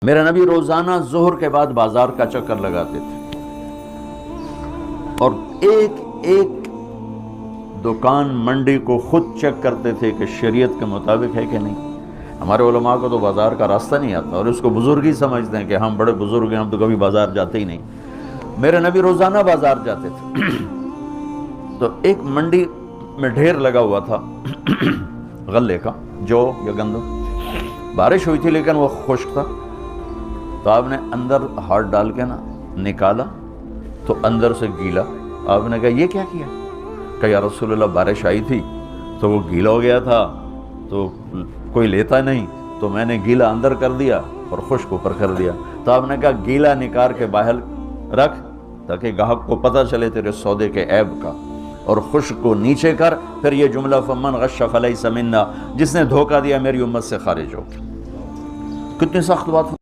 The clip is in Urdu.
میرے نبی روزانہ ظہر کے بعد بازار کا چکر لگاتے تھے اور ایک ایک دکان منڈی کو خود چیک کرتے تھے کہ شریعت کے مطابق ہے کہ نہیں۔ ہمارے علماء کو تو بازار کا راستہ نہیں آتا اور اس کو بزرگی سمجھتے ہیں کہ ہم بڑے بزرگ ہیں، ہم تو کبھی بازار جاتے ہی نہیں۔ میرے نبی روزانہ بازار جاتے تھے تو ایک منڈی میں ڈھیر لگا ہوا تھا غلے کا، جو یا گندم۔ بارش ہوئی تھی لیکن وہ خشک تھا، تو آپ نے اندر ہاتھ ڈال کے نکالا تو اندر سے گیلا۔ آپ نے کہا یہ کیا کیا؟ کہ یا رسول اللہ بارش آئی تھی تو وہ گیلا ہو گیا تھا، تو کوئی لیتا نہیں، تو میں نے گیلا اندر کر دیا اور خشک اوپر کر دیا۔ تو آپ نے کہا گیلا نکال کے باہر رکھ تاکہ گاہک کو پتہ چلے تیرے سودے کے عیب کا، اور خشک کو نیچے کر۔ پھر یہ جملہ فمن غش فلیس منا، جس نے دھوکہ دیا میری امت سے خارج ہو۔ کتنی سخت بات